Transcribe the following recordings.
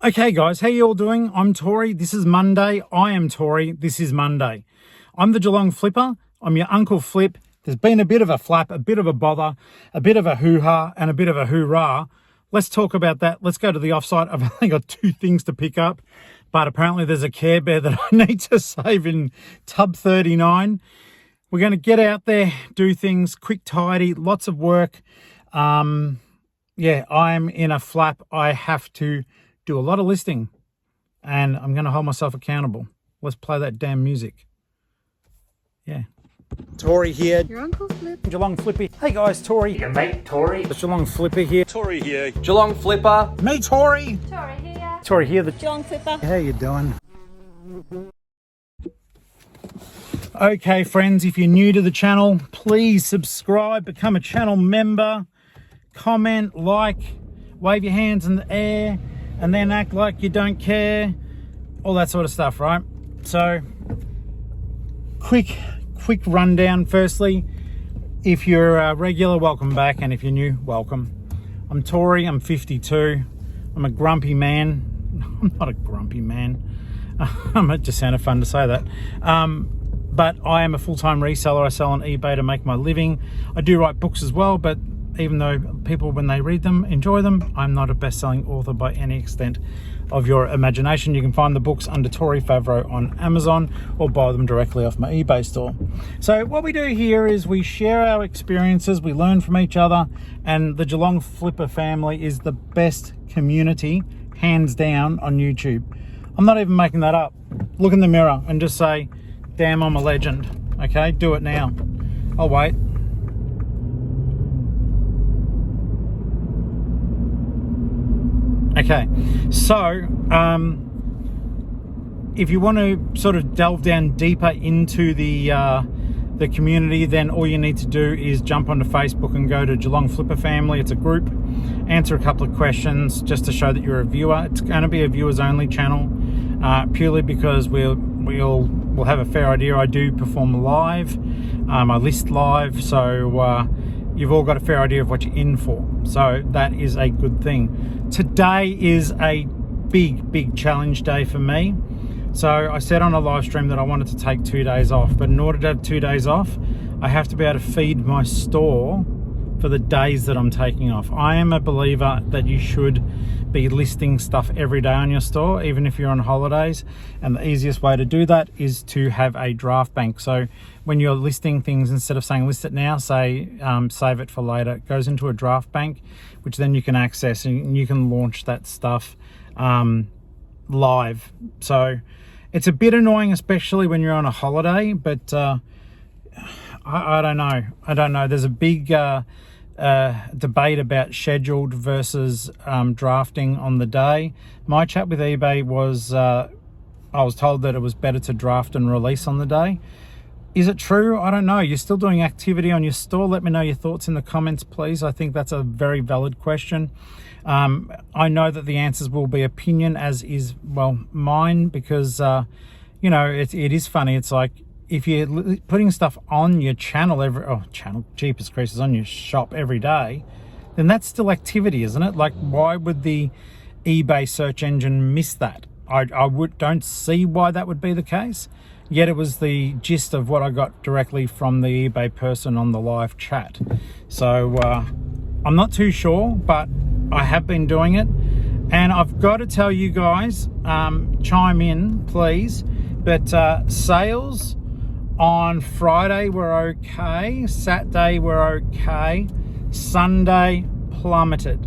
Okay guys, how you all doing? I'm Tori, this is Monday. I am Tori, this is Monday. I'm the Geelong-Flipper, I'm your Uncle Flip. There's been a bit of a flap, a bit of a bother, a bit of a hoo-ha and a bit of a hoorah. Let's talk about that. Let's go to the offsite. I've only got two things to pick up, but apparently there's a Care Bear that I need to save in tub 39. We're going to get out there, do things, quick, tidy, lots of work. Yeah, I'm in a flap. I have to do a lot of listing and I'm going to hold myself accountable. Let's play that damn music. Yeah. Tori here. Your Uncle Flip. Geelong-Flippy. Hey guys, Tori. Your mate Tori. The Geelong-Flipper here. Tori here. Geelong-Flipper. Me, Tori. Tori here. Tori here, the Geelong-Flipper. How you doing? Okay, friends, if you're new to the channel, please subscribe, become a channel member, comment, like, wave your hands in the air, and then act like you don't care, all that sort of stuff, right? So, quick rundown. Firstly, if you're a regular, welcome back, and if you're new, welcome. I'm Tori, I'm 52, I'm a grumpy man. I'm not a grumpy man. It just sounded fun to say that. But I am a full-time reseller. I sell on eBay to make my living. I do write books as well, but even though people, when they read them, enjoy them, I'm not a best-selling author by any extent of your imagination. You can find the books under Tori Favreau on Amazon or buy them directly off my eBay store. So what we do here is we share our experiences, we learn from each other, and the Geelong-Flipper family is the best community, hands down, on YouTube. I'm not even making that up. Look in the mirror and just say, damn, I'm a legend. Okay, do it now. I'll wait. Okay, so if you want to sort of delve down deeper into the community, then all you need to do is jump onto Facebook and go to Geelong-Flipper family. It's a group. Answer a couple of questions just to show that you're a viewer. It's going to be a viewers only channel, purely because we'll have a fair idea. I do perform live, I list live, so you've all got a fair idea of what you're in for. So that is a good thing. Today is a big challenge day for me. So I said on a live stream that I wanted to take 2 days off, but in order to have 2 days off, I have to be able to feed my store for the days that I'm taking off. I am a believer that you should be listing stuff every day on your store, even if you're on holidays, and the easiest way to do that is to have a draft bank. So when you're listing things, instead of saying list it now, say save it for later, it goes into a draft bank, which then you can access and you can launch that stuff live. So it's a bit annoying, especially when you're on a holiday, but I don't know. There's a big debate about scheduled versus drafting on the day. My chat with eBay was, I was told that it was better to draft and release on the day. Is it true? I don't know. You're still doing activity on your store. Let me know your thoughts in the comments, please. I think that's a very valid question. I know that the answers will be opinion, as is, well, mine, because, you know, it is funny. It's like, if you're putting stuff on your channel Jeepers Creases, on your shop every day, then that's still activity, isn't it? Like, why would the eBay search engine miss that? I don't see why that would be the case. Yet it was the gist of what I got directly from the eBay person on the live chat. So I'm not too sure, but I have been doing it. And I've got to tell you guys, chime in, please. But sales on Friday were okay. Saturday were okay. Sunday plummeted.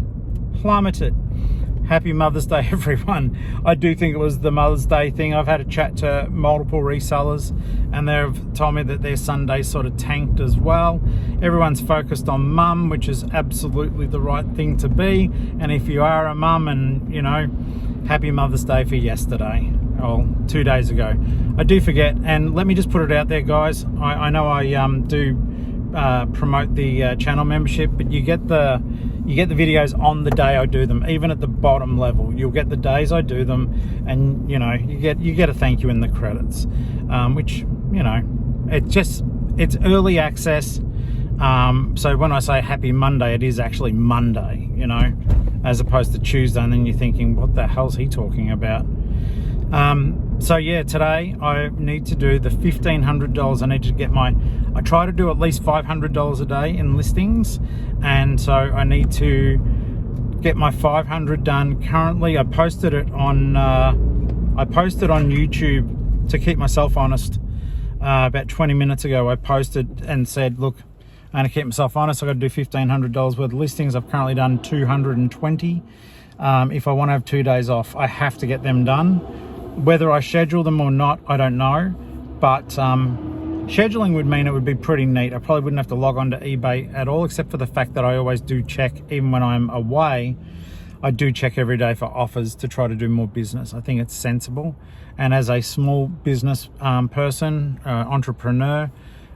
Happy Mother's Day, everyone. I do think it was the Mother's Day thing. I've had a chat to multiple resellers and they've told me that their Sunday sort of tanked as well. Everyone's focused on mum, which is absolutely the right thing to be. And if you are a mum, and you know, happy Mother's Day for yesterday, or 2 days ago. I do forget, and let me just put it out there, guys. I know I do promote the channel membership, but you get the videos on the day I do them. Even at the bottom level, you'll get the days I do them, and you know, you get a thank you in the credits, which, you know, it's early access. So when I say happy Monday, it is actually Monday, you know. as opposed to Tuesday, and then you're thinking, what the hell's he talking about? So yeah, today I need to do the $1,500. I need to get I try to do at least $500 a day in listings, and so I need to get my 500 done. Currently, I posted on YouTube to keep myself honest. About 20 minutes ago, I posted and said, look, I'm going to keep myself honest. I've got to do $1,500 worth of listings. I've currently done 220. If I want to have 2 days off, I have to get them done. Whether I schedule them or not, I don't know. But scheduling would mean it would be pretty neat. I probably wouldn't have to log on to eBay at all, except for the fact that I always do check, even when I'm away. I do check every day for offers to try to do more business. I think it's sensible. And as a small business person, entrepreneur,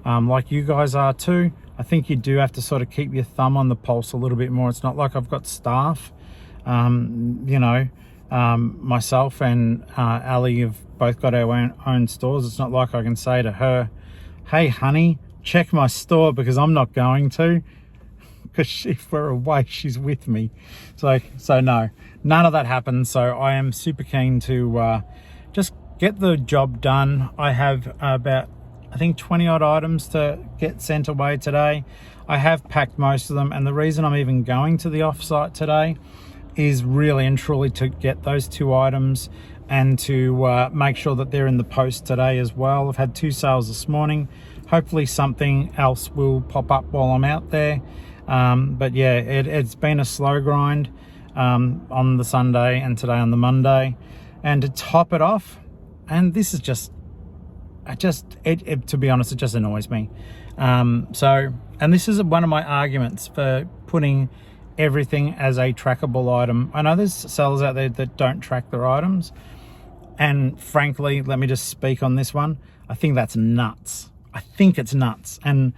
like you guys are too, I think you do have to sort of keep your thumb on the pulse a little bit more. It's not like I've got staff. Myself and Ali have both got our own stores. It's not like I can say to her, hey honey, check my store, because I'm not going to, because if we're away, she's with me. So no, none of that happens. So I am super keen to just get the job done. I have about, I think, 20 odd items to get sent away today. I have packed most of them, and the reason I'm even going to the offsite today is really and truly to get those 2 items and to make sure that they're in the post today as well. I've had 2 sales this morning. Hopefully something else will pop up while I'm out there. But yeah, it's been a slow grind on the Sunday and today on the Monday. And to top it off, and this is to be honest, it just annoys me. And this is one of my arguments for putting everything as a trackable item. I know there's sellers out there that don't track their items, and frankly, let me just speak on this one. I think that's nuts. I think it's nuts, and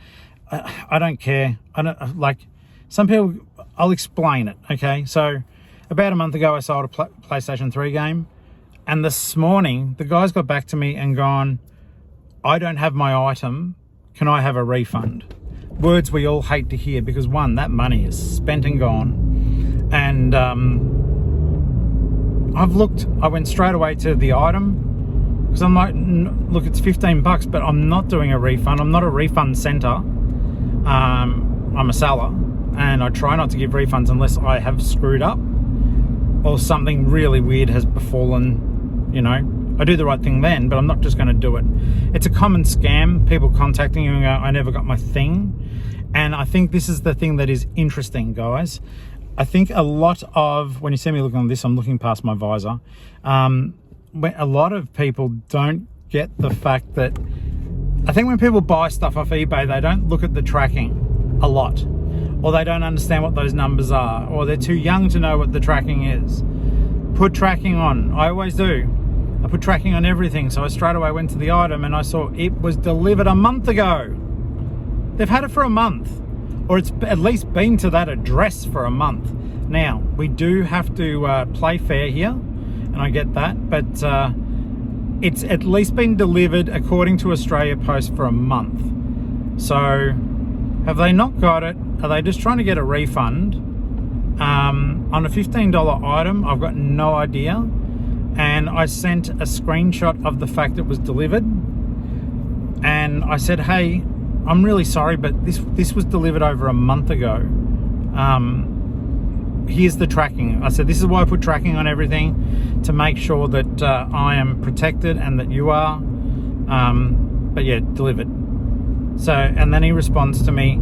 I don't care. I don't like some people. I'll explain it. Okay, so about a month ago, I sold a PlayStation 3 game, and this morning the guys got back to me and gone, I don't have my item. Can I have a refund? Words we all hate to hear, because one, that money is spent and gone. And I went straight away to the item, because I'm like, look, it's $15, but I'm not doing a refund. I'm not a refund center. I'm a seller, and I try not to give refunds unless I have screwed up or something really weird has befallen. I do the right thing then, but I'm not just going to do it. It's a common scam, people contacting you and go, I never got my thing. And I think this is the thing that is interesting, guys. I think a lot of, when you see me looking at this, I'm looking past my visor. A lot of people don't get the fact that, I think when people buy stuff off eBay, they don't look at the tracking a lot, or they don't understand what those numbers are, or they're too young to know what the tracking is. Put tracking on. I always do. I put tracking on everything. So I straight away went to the item and I saw it was delivered a month ago. They've had it for a month, or it's at least been to that address for a month. Now, we do have to play fair here, and I get that, but it's at least been delivered according to Australia Post for a month. So have they not got it? Are they just trying to get a refund? On a $15 item, I've got no idea. And I sent a screenshot of the fact it was delivered, and I said, hey, I'm really sorry, but this was delivered over a month ago. Here's the tracking. I said, this is why I put tracking on everything, to make sure that I am protected and that you are. But yeah, delivered. So, and then he responds to me,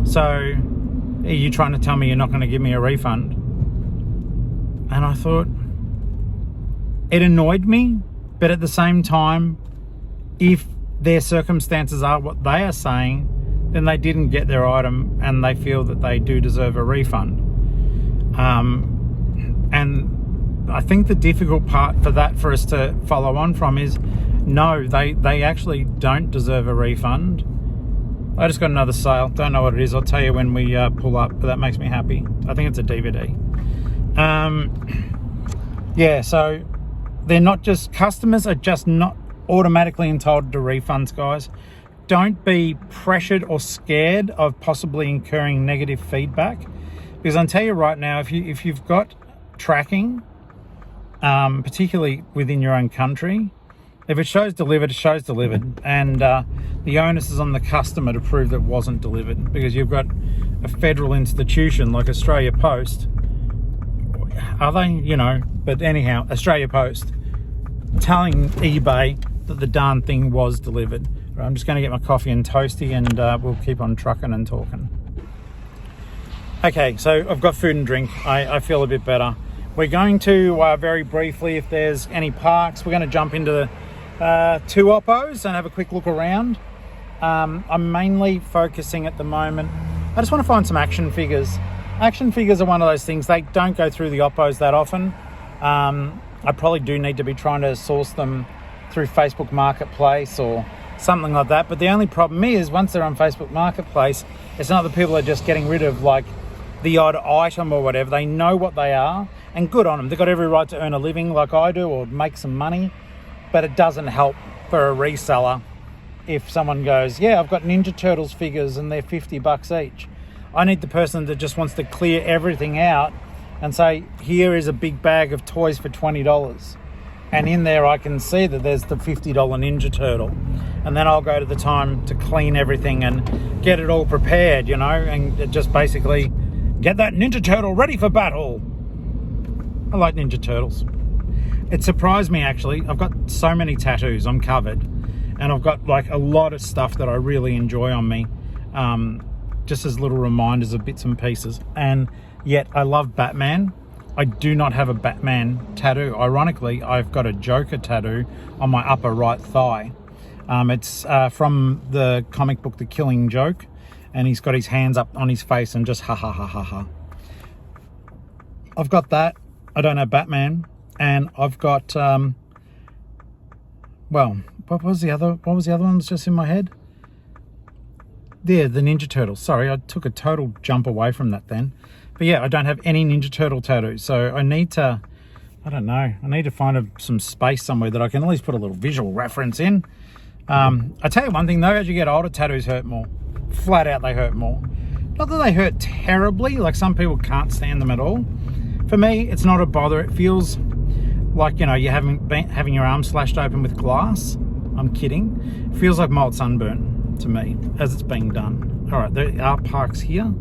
so are you trying to tell me you're not going to give me a refund? And I thought, it annoyed me, but at the same time, if their circumstances are what they are saying, then they didn't get their item and they feel that they do deserve a refund. And I think the difficult part for us to follow on from is, no, they actually don't deserve a refund. I just got another sale. Don't know what it is. I'll tell you when we pull up, but that makes me happy. I think it's a DVD. Yeah, so they're not just, customers are just not automatically entitled to refunds, guys. Don't be pressured or scared of possibly incurring negative feedback, Because I'll tell you right now, if you've got tracking, particularly within your own country, if it shows delivered, it shows delivered, and the onus is on the customer to prove that it wasn't delivered, because you've got a federal institution like Australia Post. Are they? You know, but anyhow, Australia Post telling eBay that the darn thing was delivered. Right, I'm just going to get my coffee and toasty, and we'll keep on trucking and talking. Okay, so I've got food and drink. I feel a bit better. We're going to, very briefly, if there's any parks, we're going to jump into the two Oppos and have a quick look around. I'm mainly focusing at the moment, I just want to find some action figures. Action figures are one of those things, they don't go through the Oppos that often. I probably do need to be trying to source them through Facebook Marketplace or something like that. But the only problem is, once they're on Facebook Marketplace, it's not that people are just getting rid of like the odd item or whatever. They know what they are, and good on them. They've got every right to earn a living like I do, or make some money. But it doesn't help for a reseller if someone goes, yeah, I've got Ninja Turtles figures and they're $50 each. I need the person that just wants to clear everything out and say, here is a big bag of toys for $20. And in there I can see that there's the $50 Ninja Turtle. And then I'll go to the time to clean everything and get it all prepared, you know, and just basically get that Ninja Turtle ready for battle. I like Ninja Turtles. It surprised me, actually. I've got so many tattoos, I'm covered. And I've got like a lot of stuff that I really enjoy on me. Just as little reminders of bits and pieces. And yet I love Batman. I do not have a Batman tattoo. Ironically, I've got a Joker tattoo on my upper right thigh. It's from the comic book The Killing Joke, and he's got his hands up on his face and just ha ha ha ha ha. I've got that. I don't have Batman, and I've got well, what was the other one that's just in my head? Yeah, the Ninja Turtles. Sorry, I took a total jump away from that then. But yeah, I don't have any Ninja Turtle tattoos, so I need to, I don't know, I need to find some space somewhere that I can at least put a little visual reference in. I tell you one thing though, as you get older, tattoos hurt more. Flat out, they hurt more. Not that they hurt terribly, like some people can't stand them at all. For me, it's not a bother. It feels like, you know, you're having your arm slashed open with glass. I'm kidding. It feels like mild sunburn to me as it's being done. All right, there are parks here.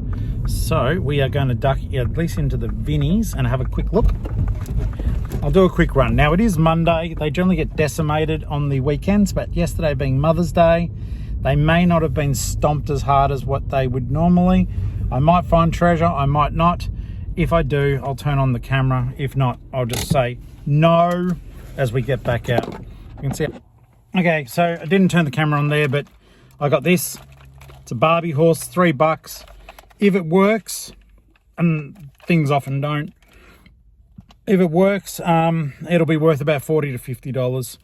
So we are going to duck at least into the Vinnies and have a quick look. I'll do a quick run. Now, it is Monday. They generally get decimated on the weekends, but yesterday being Mother's Day, they may not have been stomped as hard as what they would normally. I might find treasure, I might not. If I do, I'll turn on the camera. If not, I'll just say no as we get back out. You can see it. Okay, so I didn't turn the camera on there, but I got this. It's a Barbie horse, $3. If it works, and things often don't, if it works, it'll be worth about $40 to $50.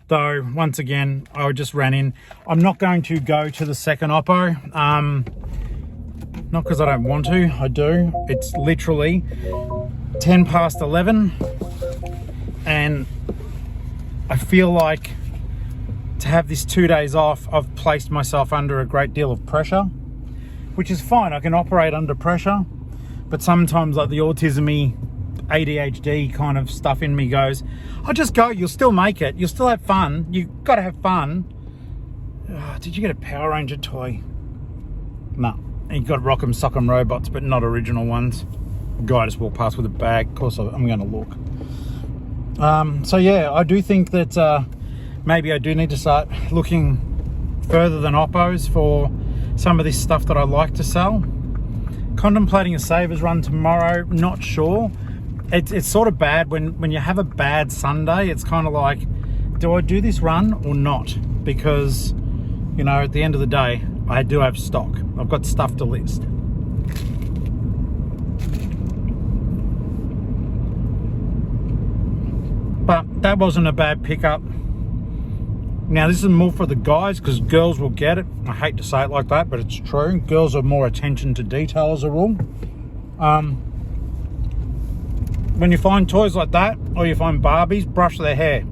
Though, once again, I just ran in. I'm not going to go to the second Oppo. Not because I don't want to, I do. It's literally 10 past 11. And I feel like to have this 2 days off, I've placed myself under a great deal of pressure, which is fine. I can operate under pressure, but sometimes like the autism-y ADHD kind of stuff in me goes, I'll just go, you'll still make it, you'll still have fun, you've got to have fun. Oh, did you get a Power Ranger toy? No, you got Rock'em Sock'em robots, but not original ones. A guy just walked past with a bag. Of course I'm going to look. So yeah, I do think that maybe I do need to start looking further than Oppos for some of this stuff that I like to sell. Contemplating a savers run tomorrow, not sure. It's sort of bad when you have a bad Sunday. It's kind of like, do I do this run or not? Because, you know, at the end of the day, I do have stock. I've got stuff to list. But that wasn't a bad pickup. Now, this is more for the guys because girls will get it. I hate to say it like that, but it's true. Girls are more attention to detail as a rule. When you find toys like that, or you find Barbies, brush their hair.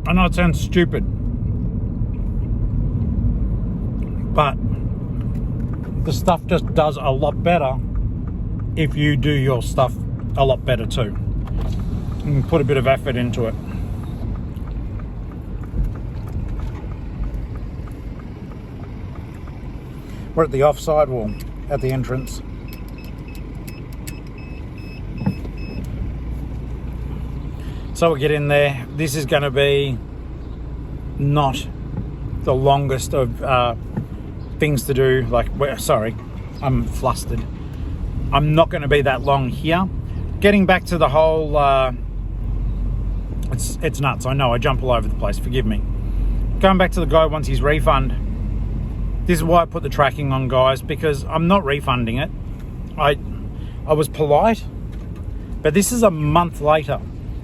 I know it sounds stupid, but the stuff just does a lot better if you do your stuff a lot better too and put a bit of effort into it. We're at the offside wall at the entrance. So we'll get in there. This is going to be not the longest of things to do. Like, sorry, I'm flustered. I'm not going to be that long here. Getting back to the whole, it's nuts. I know I jump all over the place. Forgive me. Going back to the guy who wants his refund. This is why I put the tracking on, guys, because I'm not refunding it. I was polite, but this is a month later.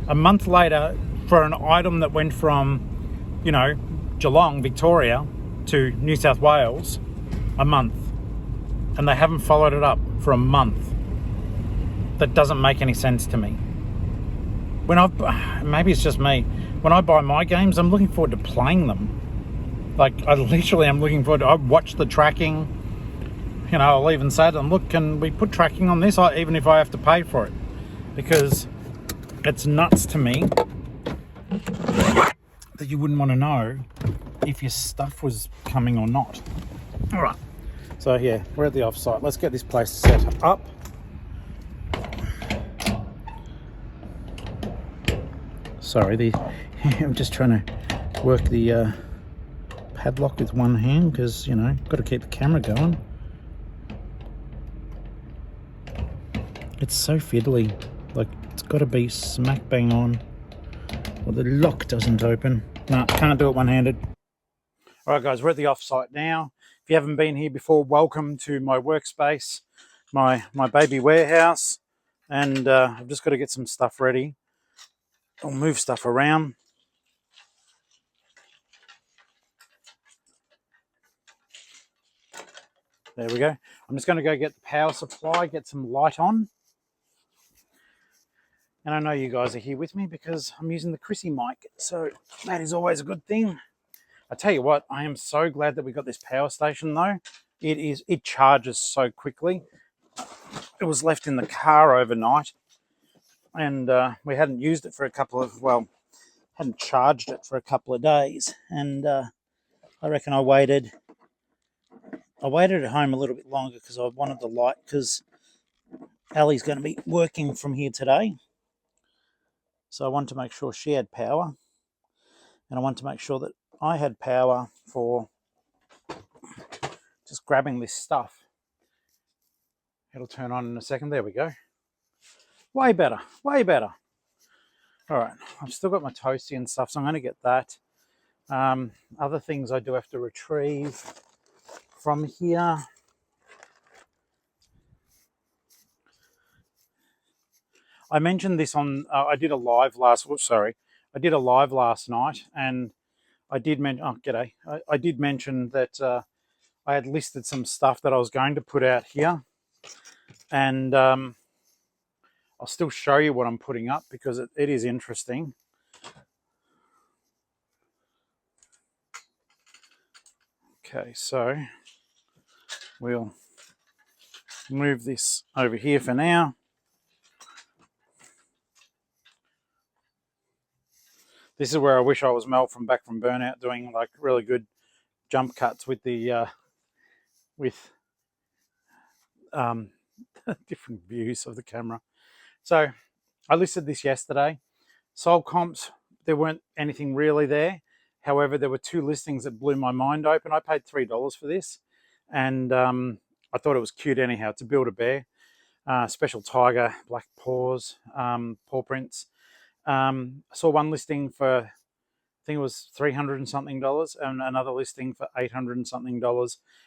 A month later for an item that went from, you know, Geelong, Victoria to New South Wales, a month. And they haven't followed it up for a month. That doesn't make any sense to me. Maybe it's just me. When I buy my games, I'm looking forward to playing them. Like, I literally am looking forward to, I watch the tracking. You know, I'll even say to them, look, can we put tracking on this, even if I have to pay for it? Because it's nuts to me that you wouldn't want to know if your stuff was coming or not. All right. So, yeah, we're at the offsite. Let's get this place set up. Sorry, I'm just trying to work the padlock with one hand because, you know, got to keep the camera going. It's so fiddly. Like, it's got to be smack bang on. Well, the lock doesn't open. No, can't do it one-handed. All right, guys, we're at the offsite now. If you haven't been here before, welcome to my workspace, my baby warehouse. And I've just got to get some stuff ready. I'll move stuff around. There we go. I'm just going to go get the power supply, get some light on. And I know you guys are here with me because I'm using the Chrissy mic, so that is always a good thing. I tell you what, I am so glad that we got this power station though. It charges so quickly. It was left in the car overnight, and we hadn't used it for hadn't charged it for a couple of days. And I reckon I waited at home a little bit longer because I wanted the light, because Ali's going to be working from here today. So I wanted to make sure she had power, and I wanted to make sure that I had power for just grabbing this stuff. It'll turn on in a second. There we go. Way better, way better. All right, I've still got my toasty and stuff, so I'm going to get that. Other things I do have to retrieve from here. I mentioned this on, I did a live last night, and I did mention, oh, g'day. I did mention that I had listed some stuff that I was going to put out here, and I'll still show you what I'm putting up because it is interesting. Okay, so we'll move this over here for now. This is where I wish I was Mel from Back from Burnout, doing like really good jump cuts with the different views of the camera. So I listed this yesterday. Sold comps, there weren't anything really there. However, there were two listings that blew my mind open. I paid $3 for this, and I thought it was cute anyhow. It's a Build-A-Bear, special tiger, black paws, paw prints. I saw one listing for, I think it was $300 and something, and another listing for $800 and something,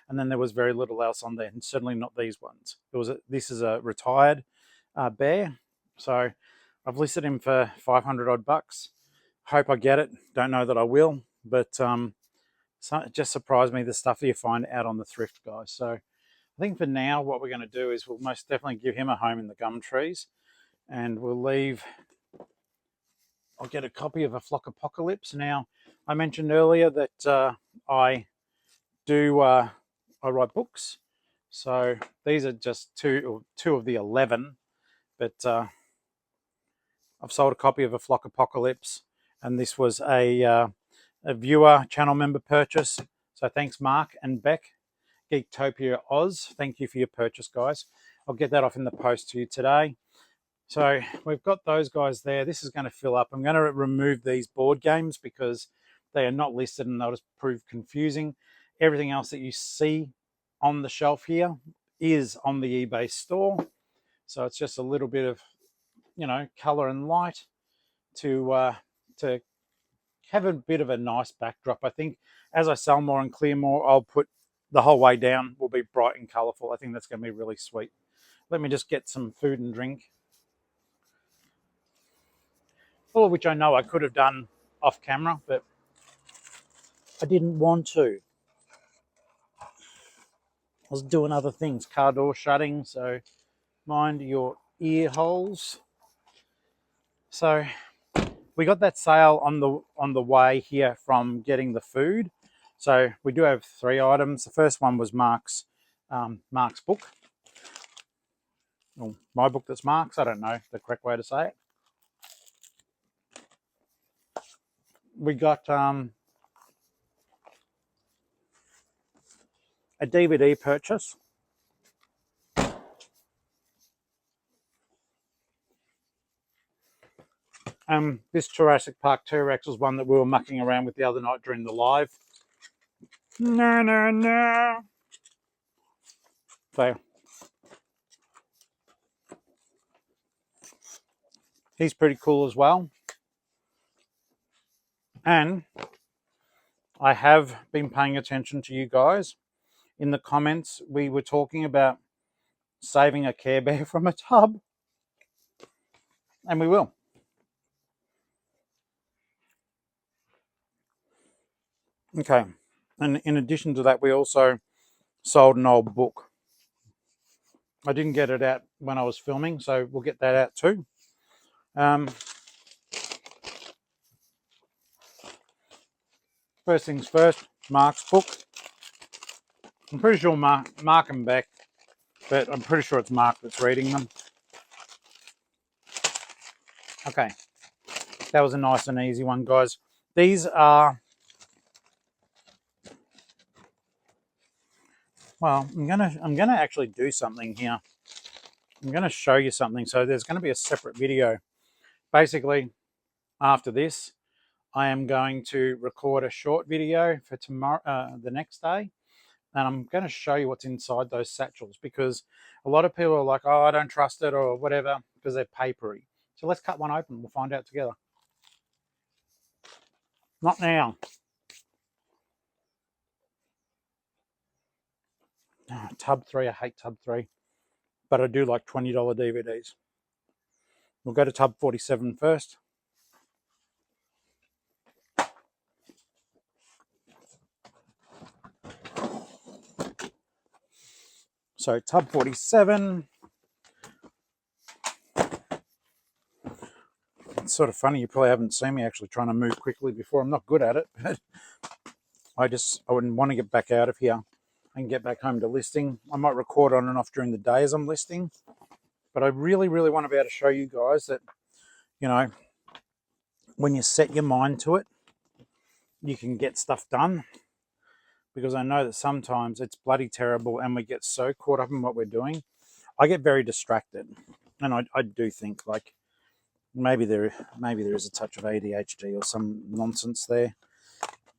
and then there was very little else on there, and certainly not these ones. This is a retired bear, so I've listed him for 500 odd bucks. Hope I get it. Don't know that I will, but it just surprised me, the stuff that you find out on the thrift, guys. So I think for now, what we're going to do is we'll most definitely give him a home in the gum trees, and we'll leave. I'll get a copy of A Flock Apocalypse. Now, I mentioned earlier that I write books. So these are just two of the 11, but I've sold a copy of A Flock Apocalypse, and this was a viewer channel member purchase. So thanks, Mark and Beck. Geektopia Oz, thank you for your purchase, guys. I'll get that off in the post to you today. So we've got those guys there. This is going to fill up. I'm going to remove these board games because they are not listed and they'll just prove confusing. Everything else that you see on the shelf here is on the eBay store. So it's just a little bit of, color and light to have a bit of a nice backdrop. I think as I sell more and clear more, I'll put the whole way down will be bright and colorful. I think that's going to be really sweet. Let me just get some food and drink. All of which I know I could have done off camera, but I didn't want to. I was doing other things, car door shutting, so mind your ear holes. So we got that sale on the way here from getting the food. So we do have 3 items. The first one was Mark's book. Well, my book that's Mark's. I don't know the correct way to say it. We got a DVD purchase. This Jurassic Park T-Rex was one that we were mucking around with the other night during the live. No. So he's pretty cool as well. And I have been paying attention to you guys. In the comments, we were talking about saving a Care Bear from a tub. And we will. Okay. And in addition to that, we also sold an old book. I didn't get it out when I was filming, so we'll get that out too. First things first, Mark's book. I'm pretty sure Mark and Beck, but I'm pretty sure it's Mark that's reading them. Okay, that was a nice and easy one, guys. These are, well, I'm gonna actually do something here. I'm gonna show you something. So there's going to be a separate video. Basically, after this, I am going to record a short video for tomorrow, the next day, and I'm going to show you what's inside those satchels, because a lot of people are like, oh, I don't trust it or whatever because they're papery. So let's cut one open. We'll find out together. Not now. Oh, Tub 3, I hate Tub 3, but I do like $20 DVDs. We'll go to Tub 47 first. So Tub 47. It's sort of funny, you probably haven't seen me actually trying to move quickly before. I'm not good at it, but I wouldn't want to get back out of here and get back home to listing. I might record on and off during the day as I'm listing, but I really, really want to be able to show you guys that, when you set your mind to it, you can get stuff done. Because I know that sometimes it's bloody terrible and we get so caught up in what we're doing. I get very distracted, and I do think like maybe there is a touch of ADHD or some nonsense there,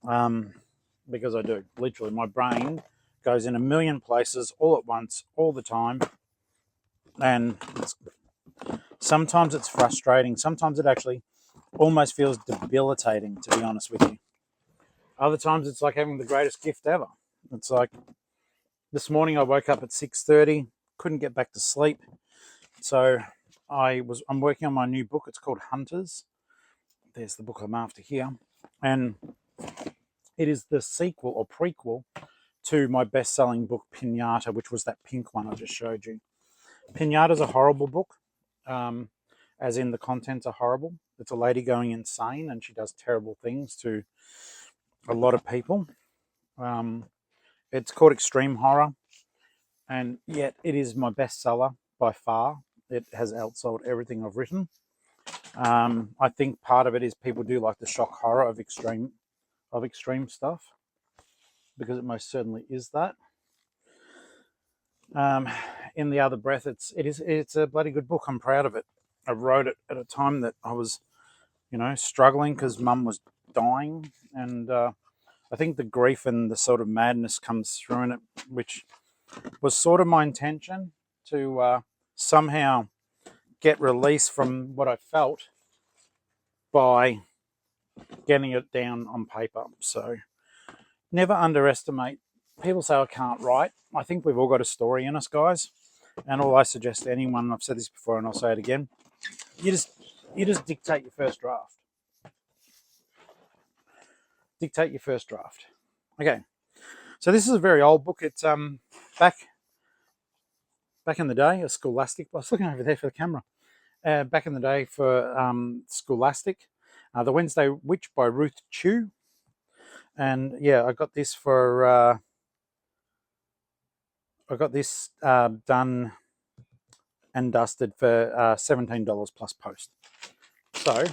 because I do. Literally, my brain goes in a million places all at once, all the time, and sometimes it's frustrating. Sometimes it actually almost feels debilitating, to be honest with you. Other times it's like having the greatest gift ever. It's like this morning I woke up at 6:30, couldn't get back to sleep. So I'm working on my new book. It's called Hunters. There's the book I'm after here. And it is the sequel or prequel to my best-selling book, Pinata, which was that pink one I just showed you. Pinata's a horrible book, as in the contents are horrible. It's a lady going insane and she does terrible things to a lot of people. It's called extreme horror. and yet it is my bestseller by far. It has outsold everything I've written. I think part of it is people do like the shock horror of extreme stuff, because it most certainly is that. In the other breath, it's a bloody good book. I'm proud of it. I wrote it at a time that I was, struggling because Mum was dying, and I think the grief and the sort of madness comes through in it, which was sort of my intention to somehow get release from what I felt by getting it down on paper. So never underestimate. People say I can't write. I think we've all got a story in us, guys. And all I suggest to anyone, and I've said this before and I'll say it again, you just dictate your first draft. Dictate your first draft. Okay. So this is a very old book. It's back in the day, a Scholastic. I was looking over there for the camera. Back in the day for Scholastic, The Wednesday Witch by Ruth Chew. And yeah, I got this for done and dusted for $17 plus post. So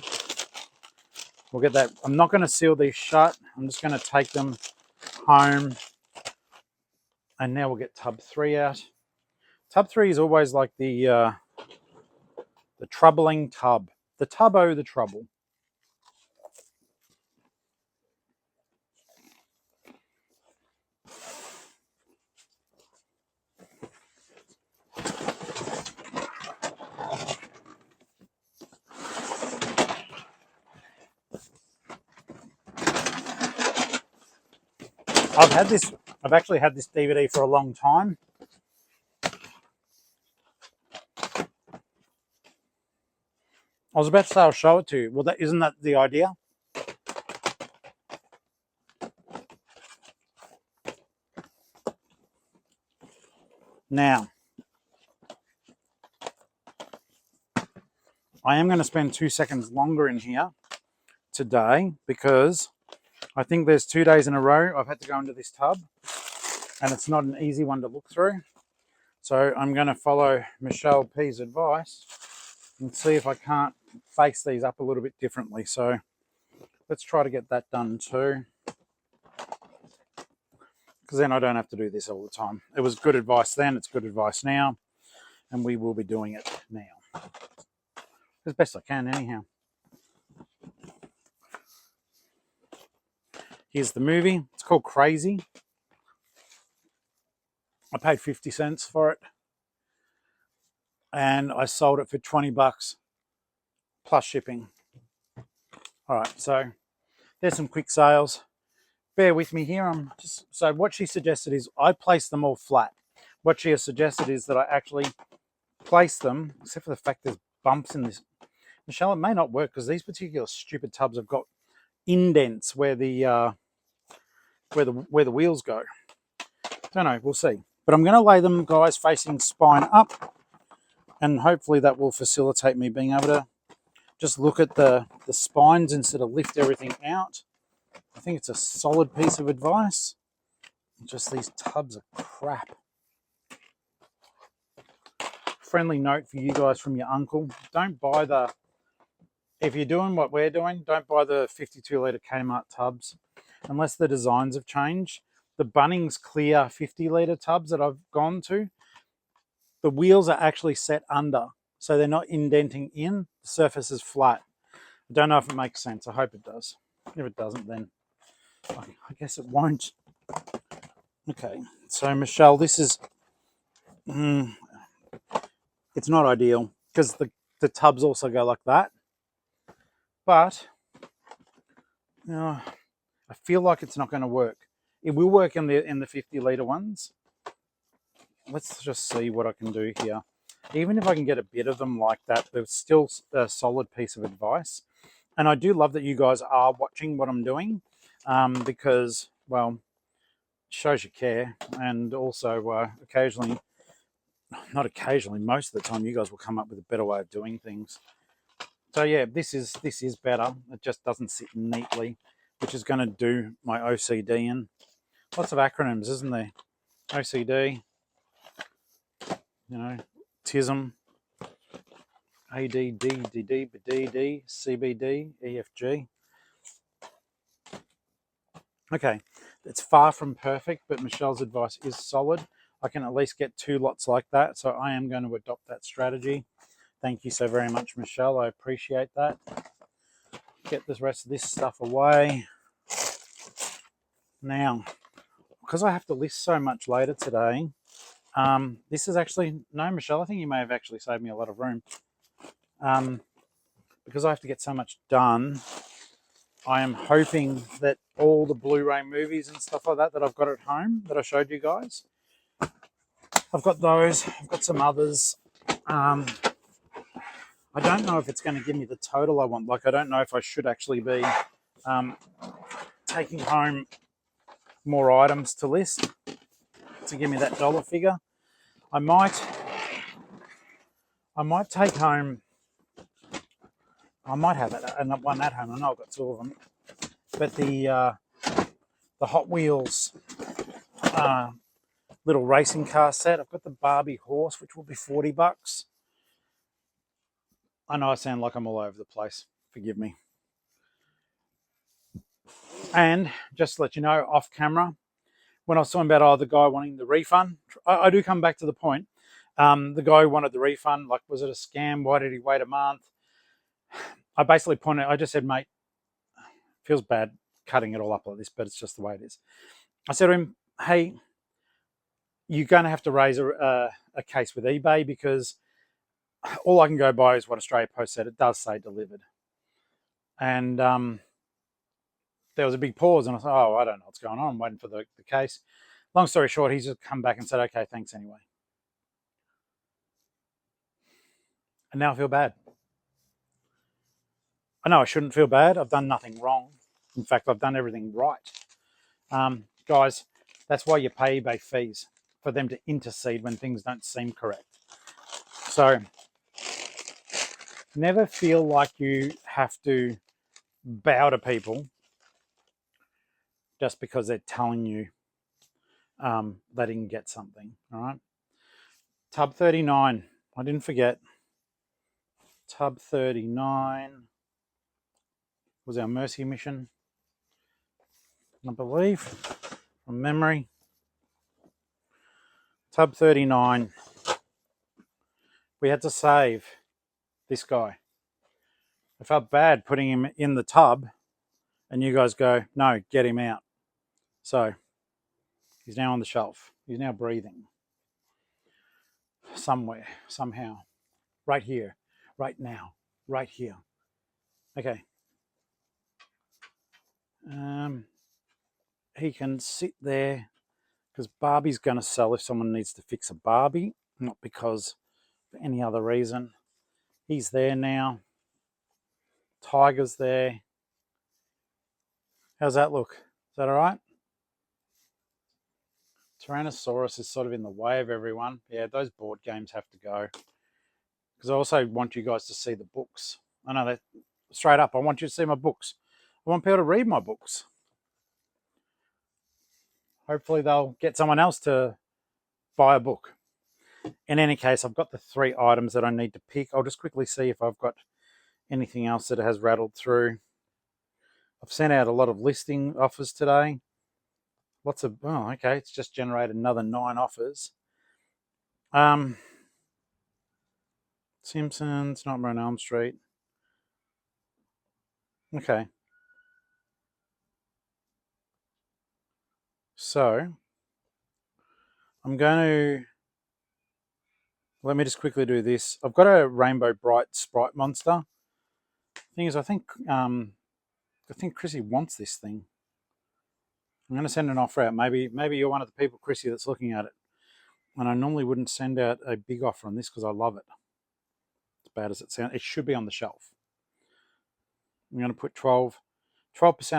we'll get that. I'm not going to seal these shut. I'm just going to take them home. And now we'll get tub 3 out. Tub 3 is always like the troubling tub. The tub-o, the trouble. I've actually had this DVD for a long time. I was about to say I'll show it to you. Well, isn't that the idea? Now, I am going to spend 2 seconds longer in here today because I think there's 2 days in a row I've had to go into this tub, and it's not an easy one to look through. So I'm going to follow Michelle P's advice and see if I can't face these up a little bit differently. So let's try to get that done too, because then I don't have to do this all the time. It was good advice then, it's good advice now, and we will be doing it now. As best I can anyhow. Here's the movie. It's called Crazy. I paid 50 cents for it, and I sold it for 20 bucks plus shipping. All right, so there's some quick sales. Bear with me here. So what she suggested is I place them all flat. What she has suggested is that I actually place them, except for the fact there's bumps in this. Michelle, it may not work because these particular stupid tubs have got indents where the wheels go. Don't know. We'll see. But I'm going to lay them, guys, facing spine up, and hopefully that will facilitate me being able to just look at the spines instead of lift everything out. I think it's a solid piece of advice. Just these tubs are crap. Friendly note for you guys from your uncle. Don't buy if you're doing what we're doing, don't buy the 52 litre Kmart tubs unless the designs have changed. The Bunnings clear 50 litre tubs that I've gone to, the wheels are actually set under, so they're not indenting in. The surface is flat. I don't know if it makes sense. I hope it does. If it doesn't, then I guess it won't. Okay, so Michelle, this is... it's not ideal because the tubs also go like that. But I feel like it's not going to work. It will work in the 50 litre ones. Let's just see what I can do here. Even if I can get a bit of them like that, there's still a solid piece of advice. And I do love that you guys are watching what I'm doing, because, well, it shows you care. And also occasionally, not occasionally, most of the time, you guys will come up with a better way of doing things. So yeah, this is better. It just doesn't sit neatly, which is going to do my OCD in. Lots of acronyms, isn't there? OCD, you know, TISM, A, D, D, D, D, D, D, C, B, D, E, F, G. Okay, it's far from perfect, but Michelle's advice is solid. I can at least get 2 lots like that, so I am going to adopt that strategy. Thank you so very much, Michelle. I appreciate that. Get the rest of this stuff away. Now, because I have to list so much later today, this is actually, no, Michelle, I think you may have actually saved me a lot of room. Because I have to get so much done, I am hoping that all the Blu-ray movies and stuff like that I've got at home that I showed you guys, I've got those. I've got some others. I don't know if it's going to give me the total I want. Like, I don't know if I should actually be taking home more items to list to give me that dollar figure. I might take home. I might have one at home. I know I've got 2 of them, but the Hot Wheels little racing car set. I've got the Barbie horse, which will be $40. I know I sound like I'm all over the place. Forgive me. And just to let you know, off camera, when I was talking about the guy wanting the refund, I do come back to the point. The guy who wanted the refund, like, was it a scam? Why did he wait a month? I basically I just said, mate, feels bad cutting it all up like this, but it's just the way it is. I said to him, hey, you're going to have to raise a case with eBay, because all I can go by is what Australia Post said. It does say delivered. And there was a big pause, and I thought, I don't know what's going on. I'm waiting for the case. Long story short, he's just come back and said, okay, thanks anyway. And now I feel bad. I know I shouldn't feel bad. I've done nothing wrong. In fact, I've done everything right. Guys, that's why you pay eBay fees, for them to intercede when things don't seem correct. So never feel like you have to bow to people just because they're telling you they didn't get something. All right. Tub 39. I didn't forget. Tub 39 was our mercy mission, I believe, from memory. Tub 39. We had to save this guy. I felt bad putting him in the tub, and you guys go, no, get him out. So he's now on the shelf. He's now breathing somewhere, somehow, right here, right now, right here. Okay. He can sit there because Barbie's going to sell if someone needs to fix a Barbie, not because for any other reason. He's there now. Tiger's there. How's that look? Is that all right? Tyrannosaurus is sort of in the way of everyone. Yeah, those board games have to go. Because I also want you guys to see the books. I know that straight up. I want you to see my books. I want people to read my books. Hopefully they'll get someone else to buy a book. In any case, I've got the 3 items that I need to pick. I'll just quickly see if I've got anything else that has rattled through. I've sent out a lot of listing offers today. Lots of, okay, it's just generated another 9 offers. Simpsons, Nightmare on Elm Street. Okay. So, I'm going to, let me just quickly do this. I've got a Rainbow Bright Sprite Monster. Thing is, I think Chrissy wants this thing. I'm going to send an offer out. Maybe you're one of the people, Chrissy, that's looking at it. And I normally wouldn't send out a big offer on this because I love it. As bad as it sounds, it should be on the shelf. I'm going to put 12%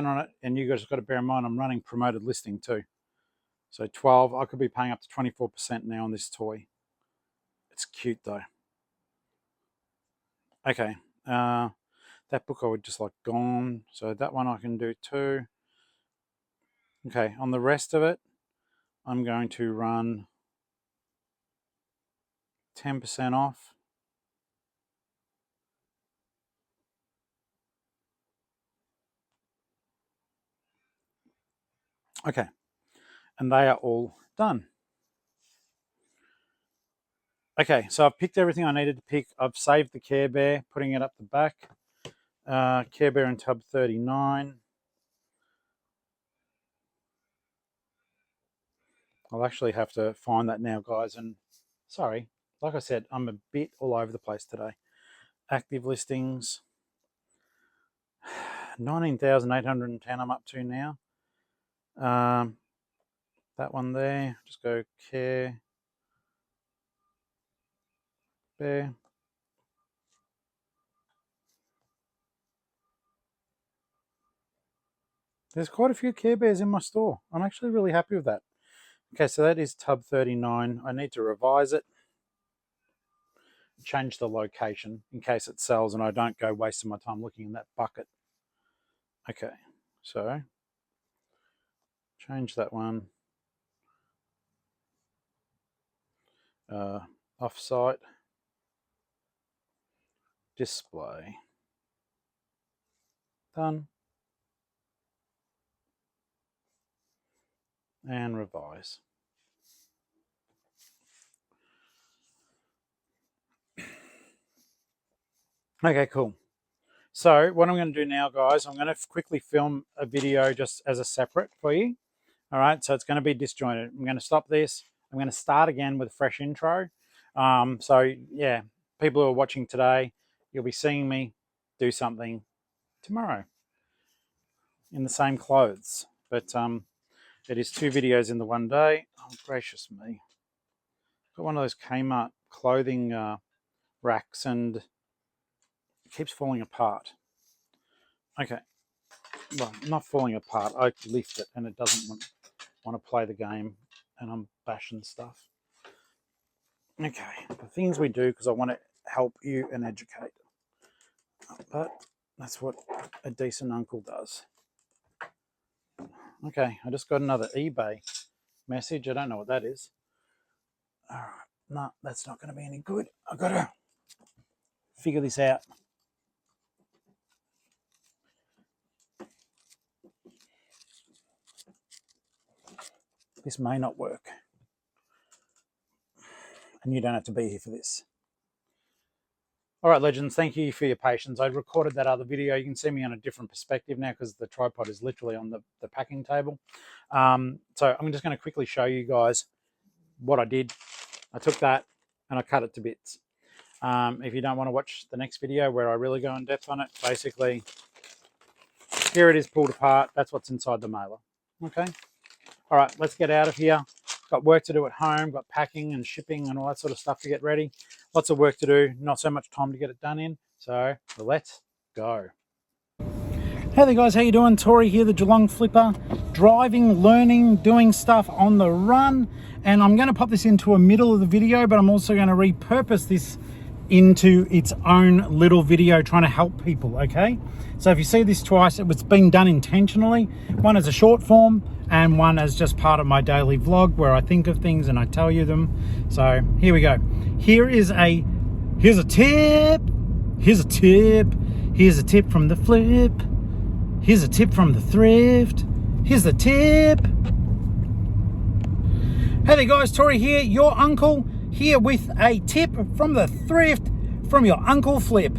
on it, and you guys have got to bear in mind I'm running promoted listing too. So 12, I could be paying up to 24% now on this toy. It's cute though. Okay, that book I would just like gone. So that one I can do too. Okay, on the rest of it, I'm going to run 10% off. Okay, and they are all done. Okay, so I've picked everything I needed to pick. I've saved the Care Bear, putting it up the back. Care Bear in tub 39. I'll actually have to find that now, guys. And sorry, like I said, I'm a bit all over the place today. Active listings. 19,810 I'm up to now. That one there, just go Care Bear. There's quite a few Care Bears in my store. I'm actually really happy with that. Okay, so that is tub 39. I need to revise it, change the location in case it sells and I don't go wasting my time looking in that bucket. Okay, so change that one. Offsite. Display. Done. And revise. Okay, cool. So what I'm going to do now, guys, I'm going to quickly film a video just as a separate for you. All right, so it's going to be disjointed. I'm going to stop this. I'm going to start again with a fresh intro. So yeah, people who are watching today, you'll be seeing me do something tomorrow in the same clothes. But it is 2 videos in the one day. Oh, gracious me. Got one of those Kmart clothing racks and it keeps falling apart. Okay. Well, not falling apart. I lift it and it doesn't want to play the game and I'm bashing stuff. Okay. The things we do because I want to help you and educate. But that's what a decent uncle does. Okay, I just got another eBay message. I don't know what that is. All right, no, that's not going to be any good. I've got to figure this out. This may not work. And you don't have to be here for this. All right, legends, thank you for your patience. I recorded that other video. You can see me on a different perspective now because the tripod is literally on the packing table. So I'm just going to quickly show you guys what I did. I took that and I cut it to bits. If you don't want to watch the next video where I really go in depth on it, basically, here it is pulled apart. That's what's inside the mailer. Okay. All right, let's get out of here. Got work to do at home, got packing and shipping and all that sort of stuff to get ready. Lots of work to do, not so much time to get it done in. So let's go. Hey there guys, how you doing? Tori here, the Geelong-Flipper, driving, learning, doing stuff on the run. And I'm going to pop this into a middle of the video, but I'm also going to repurpose this into its own little video trying to help people, okay? So if you see this twice, it's been done intentionally. One as a short form and one as just part of my daily vlog where I think of things and I tell you them. So here we go. Here's a tip. Here's a tip. Here's a tip from the flip. Here's a tip from the thrift. Here's a tip. Hey there guys, Tori here, your uncle, here with a tip from the thrift from your Uncle Flip.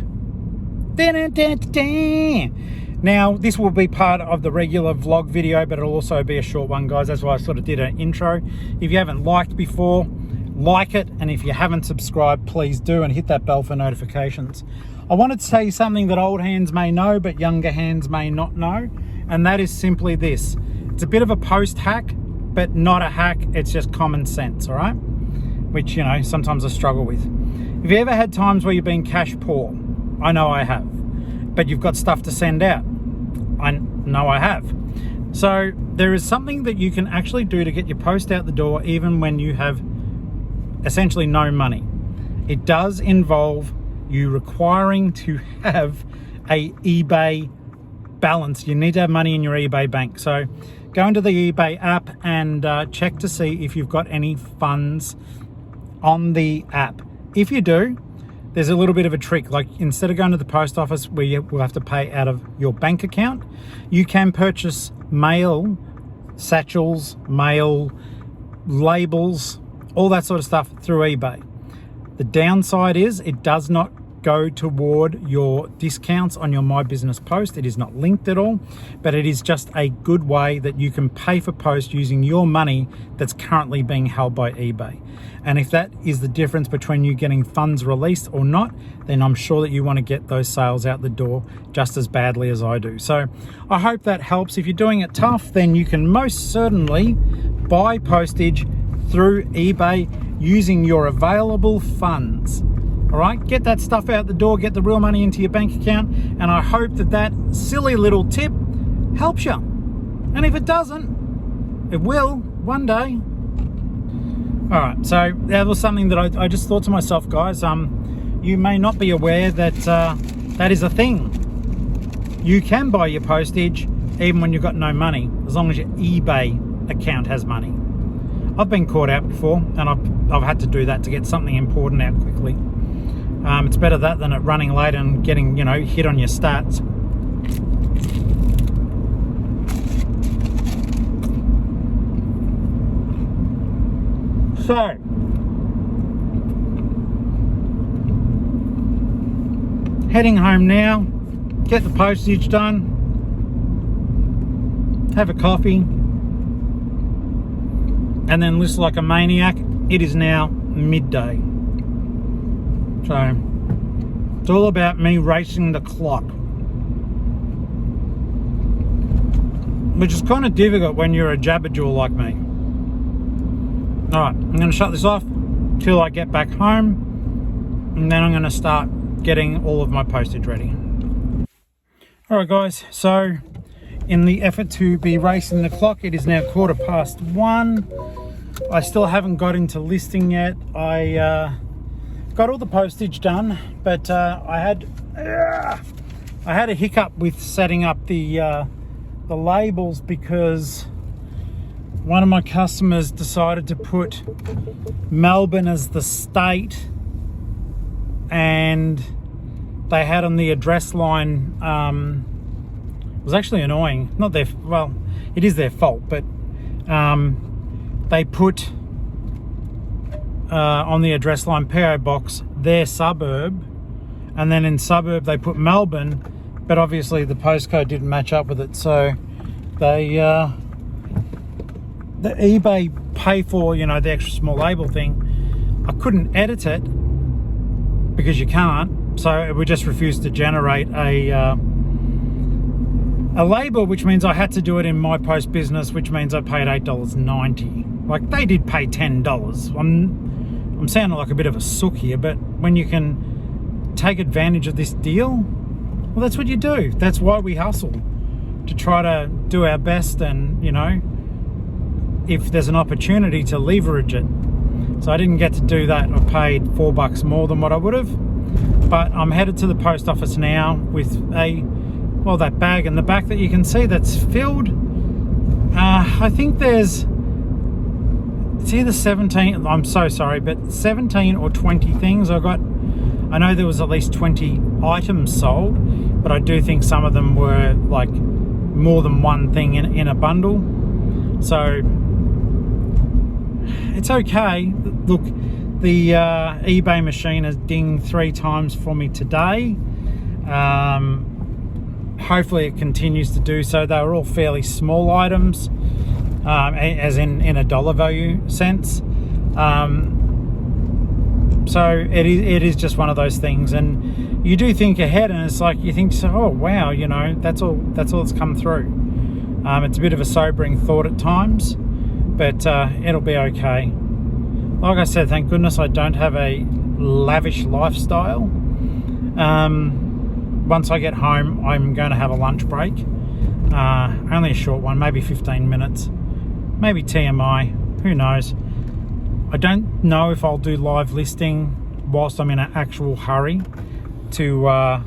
Now, this will be part of the regular vlog video, but it'll also be a short one, guys. That's why I sort of did an intro. If you haven't liked before, like it. And if you haven't subscribed, please do and hit that bell for notifications. I wanted to say something that old hands may know, but younger hands may not know. And that is simply this. It's a bit of a post hack, but not a hack. It's just common sense, all right? Which, you know, sometimes I struggle with. Have you ever had times where you've been cash poor? I know I have. But you've got stuff to send out. I know I have. So there is something that you can actually do to get your post out the door even when you have essentially no money. It does involve you requiring to have a eBay balance. You need to have money in your eBay bank. So go into the eBay app and check to see if you've got any funds on the app. If you do, there's a little bit of a trick. Like, instead of going to the post office where you will have to pay out of your bank account, you can purchase mail, satchels, mail, labels, all that sort of stuff through eBay. The downside is it does not go toward your discounts on your My Business Post. It is not linked at all, but it is just a good way that you can pay for post using your money that's currently being held by eBay. And if that is the difference between you getting funds released or not, then I'm sure that you want to get those sales out the door just as badly as I do. So I hope that helps. If you're doing it tough, then you can most certainly buy postage through eBay using your available funds. All right, get that stuff out the door, get the real money into your bank account, and I hope that that silly little tip helps you. And if it doesn't, it will one day. All right, so that was something that I just thought to myself, guys. You may not be aware that that is a thing. You can buy your postage even when you've got no money, as long as your eBay account has money. I've been caught out before, and I've had to do that to get something important out quickly. It's better that than it running late and getting, hit on your stats. So, heading home now, get the postage done, have a coffee, and then listen like a maniac. It is now midday. So, it's all about me racing the clock. Which is kind of difficult when you're a jabberjaw like me. Alright, I'm going to shut this off till I get back home. And then I'm going to start getting all of my postage ready. Alright guys, so in the effort to be racing the clock, it is now 1:15. I still haven't got into listing yet. I got all the postage done, but I had a hiccup with setting up the labels because one of my customers decided to put Melbourne as the state, and they had on the address line, it was actually annoying. Not their, well, it is their fault, but they put on the address line PO box their suburb, and then in suburb they put Melbourne, but obviously the postcode didn't match up with it, so they the eBay pay for, the extra small label thing, I couldn't edit it because you can't, so it would just refuse to generate a label, which means I had to do it in My Post Business, which means I paid $8.90. Like, they did pay $10. I'm sounding like a bit of a sook here, but when you can take advantage of this deal, well, that's what you do. That's why we hustle, to try to do our best, and if there's an opportunity to leverage it. So I didn't get to do that. I paid $4 more than what I would have, but I'm headed to the post office now with that bag in the back that you can see that's filled. I think it's either 17, I'm so sorry, but 17 or 20 things I got. I know there was at least 20 items sold, but I do think some of them were like more than one thing in a bundle. So it's okay. Look, the eBay machine has dinged 3 times for me today. Hopefully it continues to do so. They were all fairly small items, as in a dollar value sense. So it is just one of those things, and you do think ahead, and it's like you think, oh wow, that's all that's come through. It's a bit of a sobering thought at times, but it'll be okay. Like I said, thank goodness I don't have a lavish lifestyle. Once I get home, I'm going to have a lunch break. Only a short one, maybe 15 minutes. Maybe TMI, who knows. I don't know if I'll do live listing whilst I'm in an actual hurry to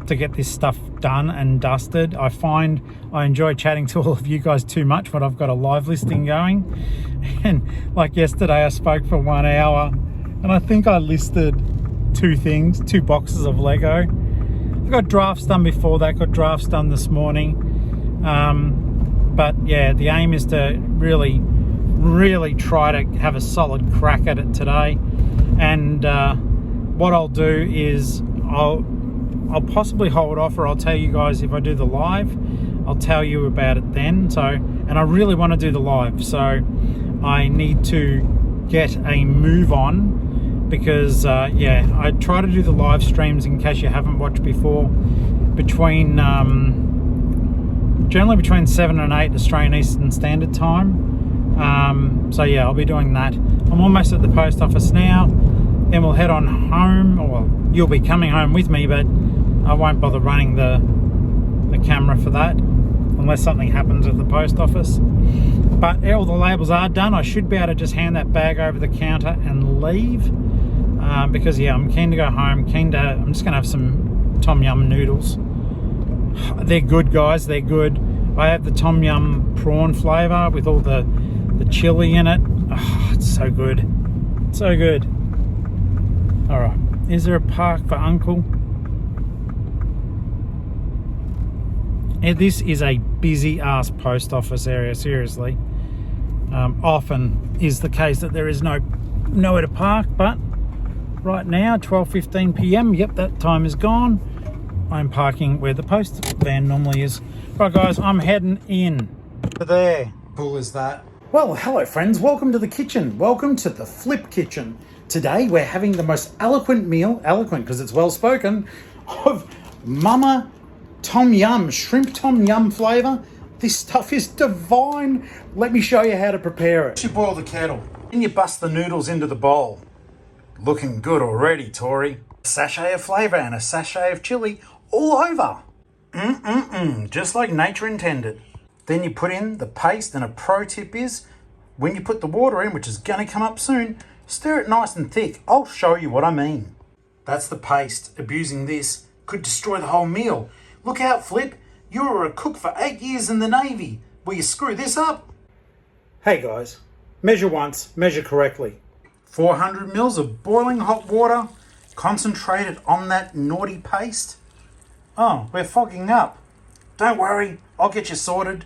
get this stuff done and dusted. I find I enjoy chatting to all of you guys too much when I've got a live listing going. And like yesterday, I spoke for 1 hour And I think I listed two things, two boxes of Lego. I got drafts done before that, got drafts done this morning. But yeah, the aim is to really try to have a solid crack at it today. And what I'll do is I'll possibly hold off, or I'll tell you guys if I do the live, I'll tell you about it then. So, and I really want to do the live, so I need to get a move on, because yeah, I try to do the live streams, in case you haven't watched before, between generally between 7 and 8 Australian Eastern Standard Time. So yeah, I'll be doing that. I'm almost at the post office now. Then we'll head on home, or you'll be coming home with me, but I won't bother running the camera for that unless something happens at the post office. But all the labels are done. I should be able to just hand that bag over the counter and leave, because yeah, I'm keen to go home. I'm just gonna have some tom yum noodles. They're good, guys, they're good. I have the tom yum prawn flavour with all the chili in it. Oh, it's so good, so good. All right, is there a park for Uncle? And this is a busy ass post office area, seriously. Often is the case that there is nowhere to park, but right now, 12:15 p.m, yep, that time is gone. I'm parking where the post van normally is. Right guys, I'm heading in. There. Cool is that. Well, hello friends, welcome to the kitchen. Welcome to the Flip Kitchen. Today we're having the most eloquent meal, eloquent because it's well spoken, of Mama Tom Yum, shrimp Tom Yum flavour. This stuff is divine. Let me show you how to prepare it. You boil the kettle, then you bust the noodles into the bowl. Looking good already, Tori. A sachet of flavour and a sachet of chilli all over. Just like nature intended. Then you put in the paste, and a pro tip is, when you put the water in, which is going to come up soon, stir it nice and thick. I'll show you what I mean. That's the paste. Abusing this could destroy the whole meal. Look out, Flip. You were a cook for 8 years in the Navy. Will you screw this up? Hey guys, measure once, measure correctly. 400 mils of boiling hot water, concentrated on that naughty paste. Oh, we're fogging up. Don't worry, I'll get you sorted.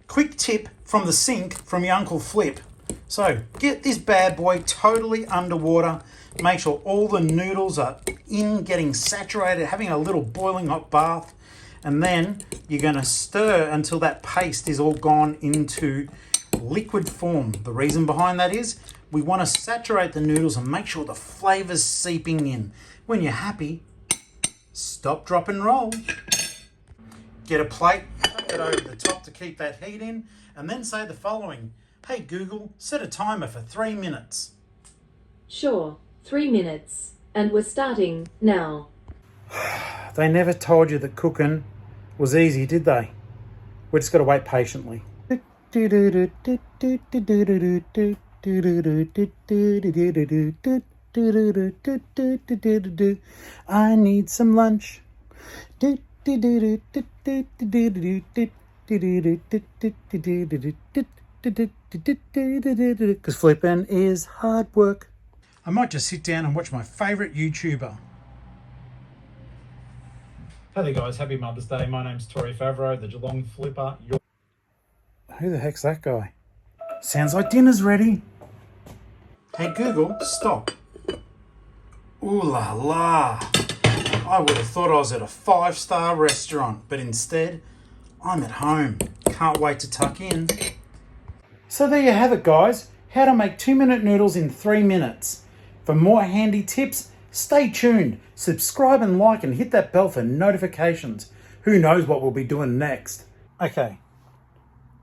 Quick tip from the sink from your Uncle Flip. So, get this bad boy totally underwater. Make sure all the noodles are in, getting saturated, having a little boiling hot bath. And then you're going to stir until that paste is all gone into liquid form. The reason behind that is we want to saturate the noodles and make sure the flavour's seeping in. When you're happy, stop, drop and roll. Get a plate, put it over the top to keep that heat in, and then say the following. Hey Google, set a timer for 3 minutes. Sure, 3 minutes. And we're starting now. They never told you that cooking was easy, did they? We just got to wait patiently. I need some lunch. Because flipping is hard work. I might just sit down and watch my favourite YouTuber. Hey there guys, happy Mother's Day. My name's Tori Favreau, the Geelong-Flipper. Who the heck's that guy? Sounds like dinner's ready. Hey Google, stop. Ooh la la. I would have thought I was at a 5-star restaurant, but instead, I'm at home. Can't wait to tuck in. So there you have it guys. How to make 2-minute noodles in 3 minutes. For more handy tips, stay tuned. Subscribe and like and hit that bell for notifications. Who knows what we'll be doing next. Okay.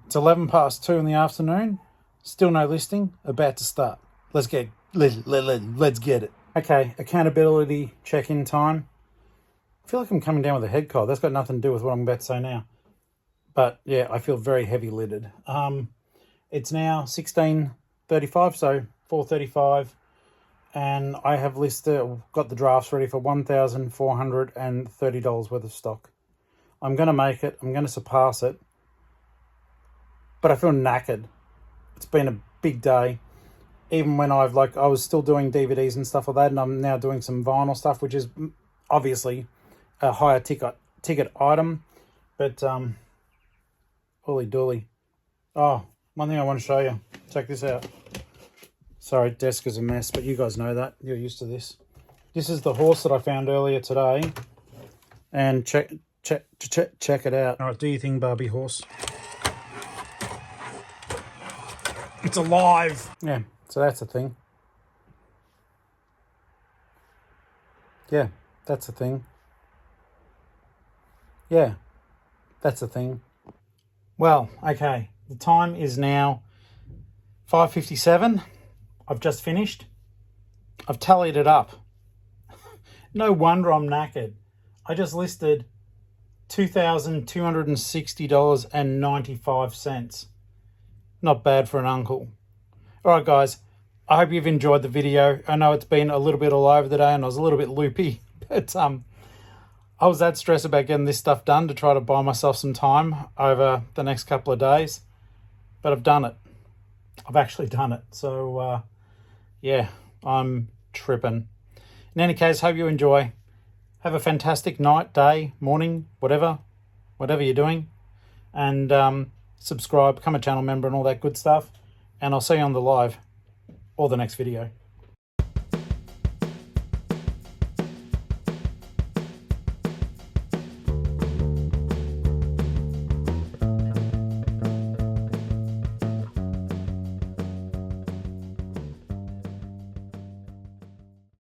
It's 2:11 in the afternoon. Still no listing. About to start. Let's get it. Okay, accountability check-in time. I feel like I'm coming down with a head cold. That's got nothing to do with what I'm about to say now. But yeah, I feel very heavy-lidded. It's now 16:35, so 4:35. And I have got the drafts ready for $1,430 worth of stock. I'm going to make it. I'm going to surpass it. But I feel knackered. It's been a big day. even when I was still doing DVDs and stuff like that, and I'm now doing some vinyl stuff, which is obviously a higher ticket item. But holy dooly. Oh, one thing I want to show you. Check this out. Sorry, desk is a mess, but you guys know that. You're used to this. This is the horse that I found earlier today. And check it out. All right, do your thing, Barbie horse. It's alive. Yeah, so that's the thing. Yeah, that's the thing. Yeah, that's the thing. Well, okay. The time is now 5:57. I've just finished. I've tallied it up. No wonder I'm knackered. I just listed $2,260.95. Not bad for an uncle. All right, guys. I hope you've enjoyed the video. I know it's been a little bit all over the day and I was a little bit loopy, but I was that stressed about getting this stuff done to try to buy myself some time over the next couple of days. But I've done it. I've actually done it. So, yeah, I'm tripping. In any case, hope you enjoy. Have a fantastic night, day, morning, whatever you're doing. And subscribe, become a channel member and all that good stuff. And I'll see you on the live or the next video.